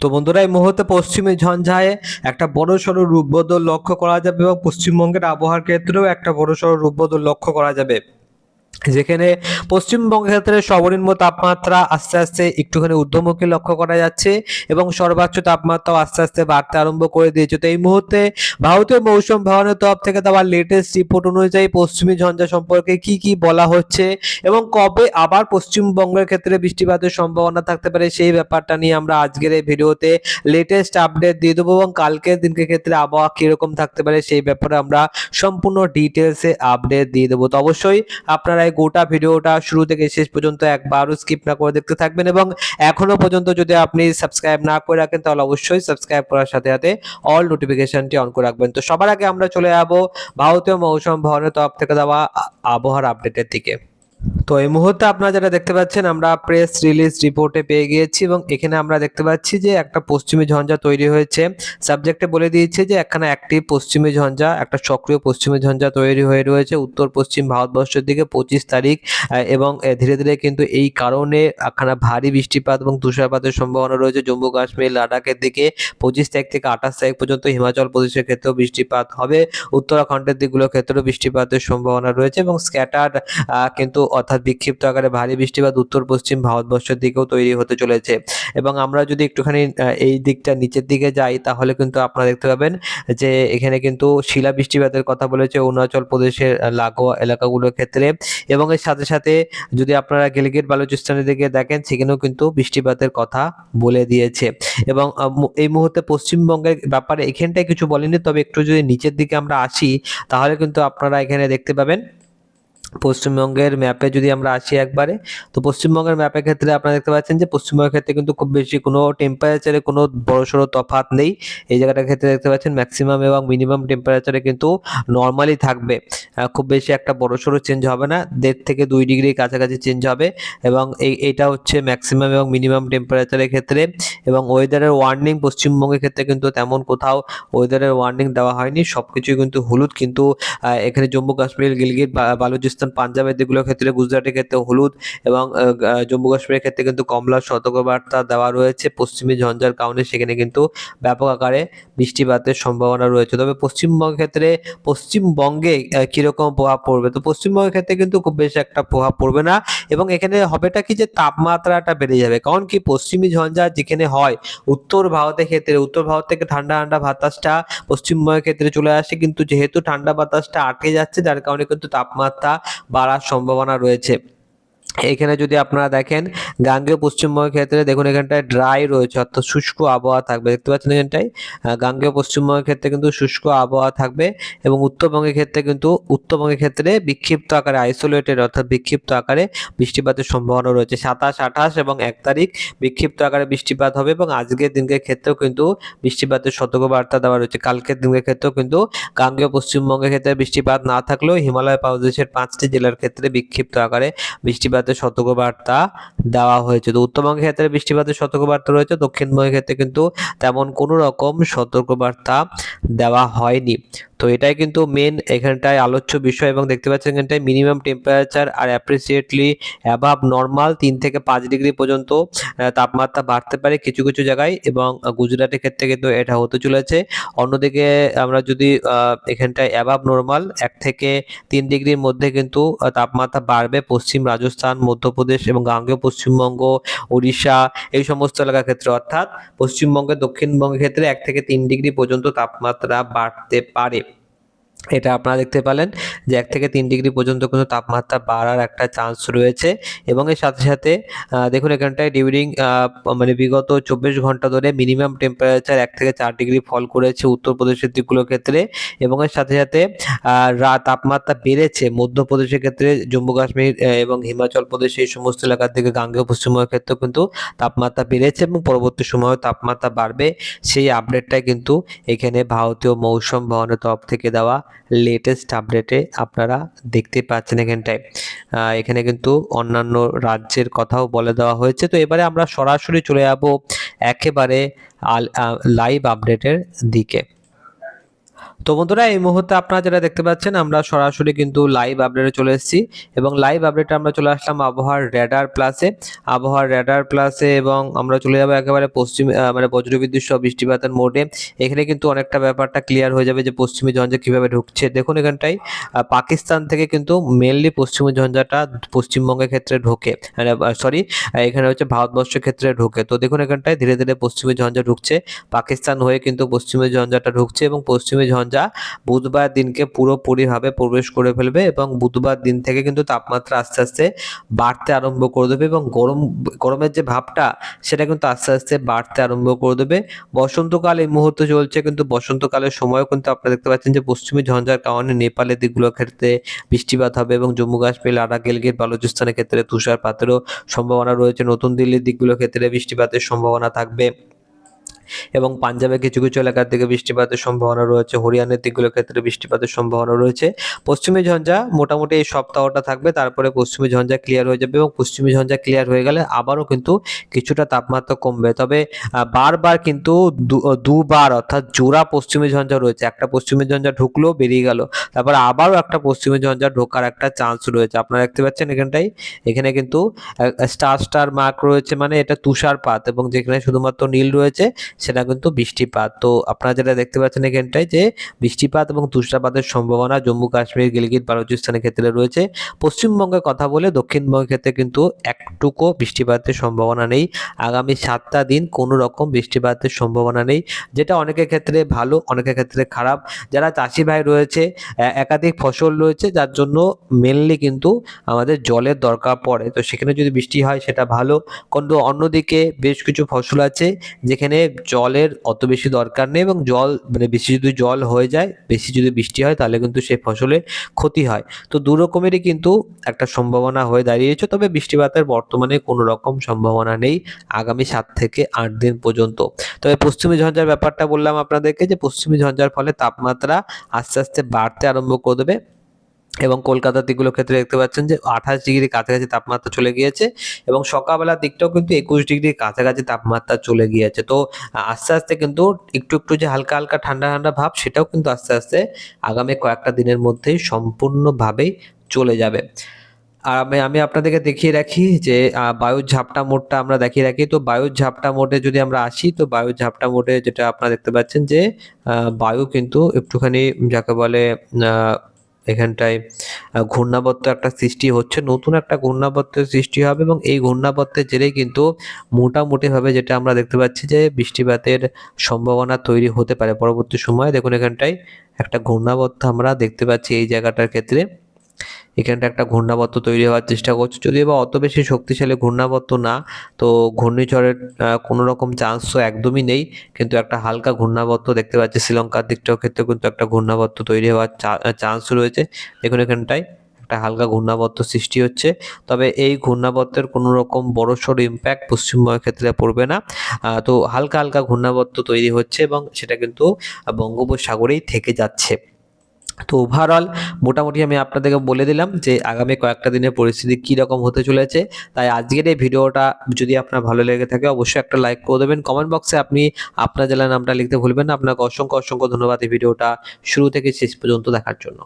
তো বন্ধুরা, এই মুহূর্তে পশ্চিমী ঝঞ্ঝায় একটা বড়সড় রূপবদল লক্ষ্য করা যাবে এবং পশ্চিমবঙ্গের আবহাওয়ার ক্ষেত্রেও একটা বড়সড় রূপবদল লক্ষ্য করা যাবে, যেখানে পশ্চিমবঙ্গের ক্ষেত্রে সর্বনিম্ন তাপমাত্রা আস্তে আস্তে একটুখানি ঊর্ধ্বমুখী লক্ষ্য করা যাচ্ছে এবং সর্বোচ্চ তাপমাত্রাও আস্তে আস্তে বাড়তে আরম্ভ করে দিয়েছে। তো এই মুহূর্তে ভারতীয় মৌসুম ভবনের তরফ থেকে দেওয়া লেটেস্ট রিপোর্ট অনুযায়ী পশ্চিমী ঝঞ্ঝা সম্পর্কে কি কি বলা হচ্ছে এবং কবে আবার পশ্চিমবঙ্গের ক্ষেত্রে বৃষ্টিপাতের সম্ভাবনা থাকতে পারে, সেই ব্যাপারটা নিয়ে আমরা আজকের এই ভিডিওতে লেটেস্ট আপডেট দিয়ে দেবো এবং কালকের দিনকে ক্ষেত্রে আবহাওয়া কিরকম থাকতে পারে সেই ব্যাপারে আমরা সম্পূর্ণ ডিটেলসে আপডেট দিয়ে দেবো। তো অবশ্যই আপনারা এই গোটা ভিডিওটা শুরু থেকে শেষ পর্যন্ত একবারও স্কিপ না করে দেখতে থাকবেন এবং এখনো পর্যন্ত যদি আপনি সাবস্ক্রাইব না করে রাখেন তাহলে অবশ্যই সাবস্ক্রাইব করার সাথে সাথে অল নোটিফিকেশনটি অন করে রাখবেন। তো সবার আগে আমরা চলে যাব ভারতীয় মৌসুম ভবনের তরফ থেকে দেওয়া আবহাওয়ার আপডেটের দিকে। তো এই মুহূর্তে আপনারা যেটা দেখতে পাচ্ছেন, আমরা প্রেস রিলিজ রিপোর্টে পেয়ে গিয়েছি এবং এখানে আমরা দেখতে পাচ্ছি যে একটা পশ্চিমী ঝঞ্ঝা তৈরি হয়েছে। সাবজেক্টে বলে দিয়েছে যে একখানা অ্যাক্টিভ পশ্চিমী ঝঞ্ঝা, একটা সক্রিয় পশ্চিমী ঝঞ্ঝা তৈরি হয়ে রয়েছে উত্তর পশ্চিম ভারতবর্ষের দিকে 25 তারিখ এবং ধীরে ধীরে কিন্তু এই কারণে একখানা ভারী বৃষ্টিপাত এবং তুষারপাতের সম্ভাবনা রয়েছে জম্মু কাশ্মীর লাদাখের দিকে। 25 তারিখ থেকে 28 তারিখ পর্যন্ত হিমাচল প্রদেশের ক্ষেত্রেও বৃষ্টিপাত হবে, উত্তরাখণ্ডের দিকগুলোর ক্ষেত্রেও বৃষ্টিপাতের সম্ভাবনা রয়েছে এবং স্ক্যাটার্ড কিন্তু অর্থাৎ বিক্ষিপ্ত আকারে ভারী বৃষ্টিপাত উত্তর পশ্চিম ভারতবর্ষের দিকেও তৈরি হতে চলেছে। এবং আমরা যদি একটুখানি এই দিকটা নিচের দিকে যাই তাহলে কিন্তু আপনারা দেখতে পাবেন যে এখানে কিন্তু শিলা বৃষ্টিপাতের কথা বলেছে অরুণাচল প্রদেশের লাগোয়া এলাকাগুলোর ক্ষেত্রে এবং এর সাথে সাথে যদি আপনারা গিলগিট বালুচিস্তানের দিকে দেখেন সেখানেও কিন্তু বৃষ্টিপাতের কথা বলে দিয়েছে। এবং এই মুহূর্তে পশ্চিমবঙ্গের ব্যাপারে এখানটায় কিছু বলেনি, তবে একটু যদি নিচের দিকে আমরা আসি তাহলে কিন্তু আপনারা এখানে দেখতে পাবেন পশ্চিমবঙ্গের ম্যাপে যদি আমরা আসি একবারে, তো পশ্চিমবঙ্গের ম্যাপের ক্ষেত্রে আপনারা দেখতে পাচ্ছেন যে পশ্চিমবঙ্গের ক্ষেত্রে কিন্তু খুব বেশি কোনো টেম্পারেচারে কোনো বড়সড় তফাৎ নেই। এই জায়গাটার ক্ষেত্রে দেখতে পাচ্ছেন ম্যাক্সিমাম এবং মিনিমাম টেম্পারেচারে কিন্তু নর্মালি থাকবে, খুব বেশি একটা বড়সড় চেঞ্জ হবে না, 1.5 থেকে 2 ডিগ্রি কাছাকাছি চেঞ্জ হবে এবং এইটা হচ্ছে ম্যাক্সিমাম এবং মিনিমাম টেম্পারেচারের ক্ষেত্রে। এবং ওয়েদারের ওয়ার্নিং পশ্চিমবঙ্গের ক্ষেত্রে কিন্তু তেমন কোথাও ওয়েদারের ওয়ার্নিং দেওয়া হয়নি, সবকিছুই কিন্তু হলুদ। কিন্তু এখানে জম্মু কাশ্মীর গিলগিট বালুচিস্তান পাঞ্জাবের দিকগুলোর ক্ষেত্রে, গুজরাটের ক্ষেত্রে হলুদ এবং জম্মু কাশ্মীরের ক্ষেত্রে কিন্তু কমলা সতর্কবার্তা দেওয়া রয়েছে পশ্চিমী ঝঞ্ঝার কারণে সেখানে কিন্তু ব্যাপক আকারে বৃষ্টিপাতের সম্ভাবনা রয়েছে। তবে পশ্চিমবঙ্গের ক্ষেত্রে পশ্চিমবঙ্গে কিরকম প্রভাব পড়বে, তো পশ্চিমবঙ্গের ক্ষেত্রে কিন্তু খুব বেশি একটা প্রভাব পড়বে না এবং এখানে হবেটা কি যে তাপমাত্রাটা বেড়ে যাবে, কারণ কি পশ্চিমী ঝঞ্ঝা যেখানে হয় উত্তর ভারতের ক্ষেত্রে, উত্তর ভারত থেকে ঠান্ডা ঠান্ডা বাতাসটা পশ্চিমবঙ্গের ক্ষেত্রে চলে আসে, কিন্তু যেহেতু ঠান্ডা বাতাসটা আটকে যাচ্ছে যার কারণে কিন্তু তাপমাত্রা বাড়ার সম্ভাবনা রয়েছে। এখানে যদি আপনারা দেখেন গাঙ্গেয় পশ্চিমবঙ্গের ক্ষেত্রে দেখুন এখানটায় ড্রাই রয়েছে অর্থাৎ শুষ্ক আবহাওয়া থাকবে, দেখতে পাচ্ছেন এখানটায় গাঙ্গেয় পশ্চিমবঙ্গের ক্ষেত্রে কিন্তু শুষ্ক আবহাওয়া থাকবে এবং উত্তরবঙ্গের ক্ষেত্রে বিক্ষিপ্ত আকারে আইসোলেটেড অর্থাৎ বিক্ষিপ্ত আকারে বৃষ্টিপাতের সম্ভাবনা রয়েছে। 27, 28 এবং 1 তারিখ বিক্ষিপ্ত আকারে বৃষ্টিপাত হবে এবং আজকের দিনের ক্ষেত্রেও কিন্তু বৃষ্টিপাতের সতর্কবার্তা দেওয়া রয়েছে। কালকের দিনের ক্ষেত্রেও কিন্তু গাঙ্গেয় পশ্চিমবঙ্গের ক্ষেত্রে বৃষ্টিপাত না থাকলেও হিমালয় প্রদেশের 5টি জেলার ক্ষেত্রে বিক্ষিপ্ত আকারে বৃষ্টিপাতের সতর্কবার্তা দেওয়া হয়েছে। তো উত্তরবঙ্গের ক্ষেত্রে বৃষ্টিপাতের সতর্কবার্তা রয়েছে, দক্ষিণবঙ্গের ক্ষেত্রে কিন্তু তেমন কোনো রকম সতর্কবার্তা দেওয়া হয়নি। তো এটাই কিন্তু মেন এখানটায় আলোচ্য বিষয় এবং দেখতে পাচ্ছেন এখানটায় মিনিমাম টেম্পারেচার আর অ্যাপ্রিসিয়েটলি অ্যাবাভ নর্মাল 3 থেকে 5 ডিগ্রি পর্যন্ত তাপমাত্রা বাড়তে পারে কিছু কিছু জায়গায় এবং গুজরাটের ক্ষেত্রে কিন্তু এটা হতে চলেছে। অন্যদিকে আমরা যদি এখানটায় অ্যাবাভ নর্মাল 1 থেকে 3 ডিগ্রির মধ্যে কিন্তু তাপমাত্রা বাড়বে পশ্চিম রাজস্থান, মধ্যপ্রদেশ এবং গাঙ্গেয় পশ্চিমবঙ্গ, উড়িষ্যা এই সমস্ত এলাকার ক্ষেত্রে, অর্থাৎ পশ্চিমবঙ্গের দক্ষিণবঙ্গের ক্ষেত্রে 1 থেকে 3 ডিগ্রি পর্যন্ত তাপমাত্রা বাড়তে পারে। এটা আপনারা দেখতে পেলেন যে 1 থেকে 3 ডিগ্রি পর্যন্ত কিন্তু তাপমাত্রা বাড়ার একটা চান্স রয়েছে এবং এর সাথে সাথে দেখুন এখানটায় ডিউরিং মানে বিগত 24 ঘন্টা ধরে মিনিমাম টেম্পারেচার 1 থেকে 4 ডিগ্রি ফল করেছে উত্তরপ্রদেশের দিকগুলোর ক্ষেত্রে এবং এর সাথে সাথে তাপমাত্রা বেড়েছে মধ্যপ্রদেশের ক্ষেত্রে, জম্মু কাশ্মীর এবং হিমাচল প্রদেশ এই সমস্ত এলাকার দিকে গাঙ্গেয় পশ্চিমবঙ্গের ক্ষেত্রেও কিন্তু তাপমাত্রা বেড়েছে এবং পরবর্তী সময়ে তাপমাত্রা বাড়বে, সেই আপডেটটাই কিন্তু এখানে ভারতীয় মৌসুম ভবনের তরফ থেকে দেওয়া লেটেস্ট আপডেটে আপনারা দেখতে পাচ্ছেন। এখানে কিন্তু অন্যান্য রাজ্যের কথাও বলে দেওয়া হয়েছে। তো এবারে আমরা সরাসরি চলে যাব একেবারে লাইভ আপডেটের দিকে। তো বন্ধুরা এই মুহূর্তে আপনারা যেটা দেখতে পাচ্ছেন আমরা সরাসরি কিন্তু লাইভ আপডেটে চলে এসেছি এবং লাইভ আপডেটে আমরা চলে আসলাম আবহাওয়ার রেডার প্লাসে এবং আমরা চলে যাবো একেবারে পশ্চিম মানে বজ্রবিদ্যুৎ সহ বৃষ্টিপাতের মোডে। এখানে কিন্তু অনেকটা ব্যাপারটা ক্লিয়ার হয়ে যাবে যে পশ্চিমী ঝঞ্ঝা কিভাবে ঢুকছে। দেখুন এখানটায় পাকিস্তান থেকে কিন্তু মেনলি পশ্চিমী ঝঞ্ঝাটা পশ্চিমবঙ্গের ক্ষেত্রে ঢোকে, মানে সরি এখানে হচ্ছে ভারতবর্ষের ক্ষেত্রে ঢোকে। তো দেখুন এখানটায় ধীরে ধীরে পশ্চিমী ঝঞ্ঝা ঢুকছে, পাকিস্তান হয়ে কিন্তু পশ্চিমী ঝঞ্ঝাটা ঢুকছে এবং পশ্চিমী ঝঞ্ঝা বুধবার দিনকে পুরোপুরিভাবে প্রবেশ করে ফেলবে এবং বুধবার দিন থেকে কিন্তু তাপমাত্রা আস্তে আস্তে বাড়তে আরম্ভ করে দেবে এবং গরমের যে ভাবটা সেটা কিন্তু আস্তে আস্তে বাড়তে আরম্ভ করে দেবে। বসন্তকাল এই মুহূর্তে চলছে, কিন্তু বসন্তকালের সময়ও কিন্তু আপনারা দেখতে পাচ্ছেন যে পশ্চিমী ঝঞ্ঝার কারণে নেপালের দিকগুলোর ক্ষেত্রে বৃষ্টিপাত হবে এবং জম্মু কাশ্মীর, লাদাখ, গিলগিট বালুচিস্তানের ক্ষেত্রে তুষারপাতেরও সম্ভাবনা রয়েছে। নতুন দিল্লির দিকগুলোর ক্ষেত্রে বৃষ্টিপাতের সম্ভাবনা থাকবে এবং পাঞ্জাবের কিছু কিছু এলাকার দিকে বৃষ্টিপাতের সম্ভাবনা রয়েছে, হরিয়ানার দিকগুলোর ক্ষেত্রে বৃষ্টিপাতের সম্ভাবনা রয়েছে। পশ্চিমী ঝঞ্ঝা মোটামুটি এই সপ্তাহটা থাকবে, তারপরে পশ্চিমী ঝঞ্ঝা ক্লিয়ার হয়ে যাবে এবং পশ্চিমী ঝঞ্ঝা ক্লিয়ার হয়ে গেলে আবারও কিন্তু কিছুটা তাপমাত্রা কমবে। তবে বারবার কিন্তু দুবার অর্থাৎ জোড়া পশ্চিমী ঝঞ্ঝা রয়েছে, একটা পশ্চিমী ঝঞ্ঝা ঢুকলো বেরিয়ে গেল, তারপর আবারও একটা পশ্চিমী ঝঞ্ঝা ঢোকার একটা চান্স রয়েছে। আপনারা দেখতে পাচ্ছেন এখানে কিন্তু স্টার মার্ক রয়েছে, মানে এটা তুষারপাত, এবং যেখানে শুধুমাত্র নীল রয়েছে সেটা কিন্তু বৃষ্টিপাত। তো আপনারা যেটা দেখতে পাচ্ছেন এখানটায় যে বৃষ্টিপাত এবং তুষারপাতের সম্ভাবনা জম্মু কাশ্মীর, গিলগিট বালুচিস্তানের ক্ষেত্রে রয়েছে। পশ্চিমবঙ্গের কথা বলে দক্ষিণবঙ্গের ক্ষেত্রে কিন্তু একটুকু বৃষ্টিপাতের সম্ভাবনা নেই। আগামী 7টা দিন কোনো রকম বৃষ্টিপাতের সম্ভাবনা নেই, যেটা অনেকের ক্ষেত্রে ভালো, অনেকের ক্ষেত্রে খারাপ। যারা চাষি ভাই রয়েছে, একাধিক ফসল রয়েছে, যার জন্য মেনলি কিন্তু আমাদের জলের দরকার পড়ে, তো সেখানে যদি বৃষ্টি হয় সেটা ভালো। কিন্তু অন্যদিকে বেশ কিছু ফসল আছে যেখানে জলের অত বেশি দরকার নেই এবং জল মানে বেশি যদি জল হয়ে যায়, বেশি যদি বৃষ্টি হয় তাহলে কিন্তু সেই ফসলের ক্ষতি হয়। তো দু রকমেরই কিন্তু একটা সম্ভাবনা হয়ে দাঁড়িয়েছে, তবে বৃষ্টিপাতের বর্তমানে কোনো রকম সম্ভাবনা নেই আগামী 7 থেকে 8 দিন পর্যন্ত। তবে পশ্চিমী ঝঞ্ঝার ব্যাপারটা বললাম আপনাদেরকে যে পশ্চিমী ঝঞ্ঝার ফলে তাপমাত্রা আস্তে আস্তে বাড়তে আরম্ভ করে দেবে এবং কলকাতার দিকগুলোর ক্ষেত্রে দেখতে পাচ্ছেন যে 28 ডিগ্রি কাছাকাছি তাপমাত্রা চলে গিয়েছে এবং সকালবেলার দিকটাও কিন্তু 21 ডিগ্রির কাছাকাছি তাপমাত্রা চলে গিয়েছে। তো আস্তে আস্তে কিন্তু একটু একটু যে হালকা হালকা ঠান্ডা ঠান্ডা ভাব সেটাও কিন্তু আস্তে আস্তে আগামী কয়েকটা দিনের মধ্যেই সম্পূর্ণভাবেই চলে যাবে। আর আমি আপনাদেরকে দেখিয়ে রাখি যে বায়ুর ঝাপটা মোডটা আমরা দেখিয়ে রাখি। তো বায়ুর ঝাপটা মোডে যদি আমরা আসি, তো বায়ুর ঝাপটা মোডে যেটা আপনারা দেখতে পাচ্ছেন যে বায়ু কিন্তু একটুখানি যাকে বলে এখানটায় ঘূর্ণাবর্ত একটা সৃষ্টি হচ্ছে, নতুন একটা ঘূর্ণাবর্তের সৃষ্টি হবে এবং এই ঘূর্ণাবর্তের জেরেই কিন্তু মোটামুটিভাবে যেটা আমরা দেখতে পাচ্ছি যে বৃষ্টিপাতের সম্ভাবনা তৈরি হতে পারে পরবর্তী সময়ে। দেখুন এখানটায় একটা ঘূর্ণাবর্ত আমরা দেখতে পাচ্ছি এই জায়গাটার ক্ষেত্রে, এখানটা একটা ঘূর্ণাবর্ত তৈরি হওয়ার চেষ্টা করছে, যদিও বা অত বেশি শক্তিশালী ঘূর্ণাবর্ত না। তো ঘূর্ণিঝড়ের কোনো রকম চান্স তো একদমই নেই, কিন্তু একটা হালকা ঘূর্ণাবর্ত দেখতে পাচ্ছি। শ্রীলঙ্কার দিকটার ক্ষেত্রে কিন্তু একটা ঘূর্ণাবর্ত তৈরি হওয়ার চান্স রয়েছে। দেখুন এখানটায় একটা হালকা ঘূর্ণাবর্ত সৃষ্টি হচ্ছে, তবে এই ঘূর্ণাবর্তের কোনো রকম বড়সড় ইম্প্যাক্ট পশ্চিমবঙ্গের ক্ষেত্রে পড়বে না। তো হালকা হালকা ঘূর্ণাবর্ত তৈরি হচ্ছে এবং সেটা কিন্তু বঙ্গোপসাগরেই থেকে যাচ্ছে। তো ওভারঅল মোটামুটি আমি আপনাদেরকে বলে দিলাম যে আগামী কয়েকটা দিনের পরিস্থিতি কী রকম হতে চলেছে। তাই আজকের এই ভিডিওটা যদি আপনার ভালো লেগে থাকে অবশ্যই একটা লাইক করে দেবেন। কমেন্ট বক্সে আপনি আপনার জেলার নামটা লিখতে ভুলবেন না। আপনাকে অসংখ্য অসংখ্য ধন্যবাদ এই ভিডিওটা শুরু থেকে শেষ পর্যন্ত দেখার জন্য।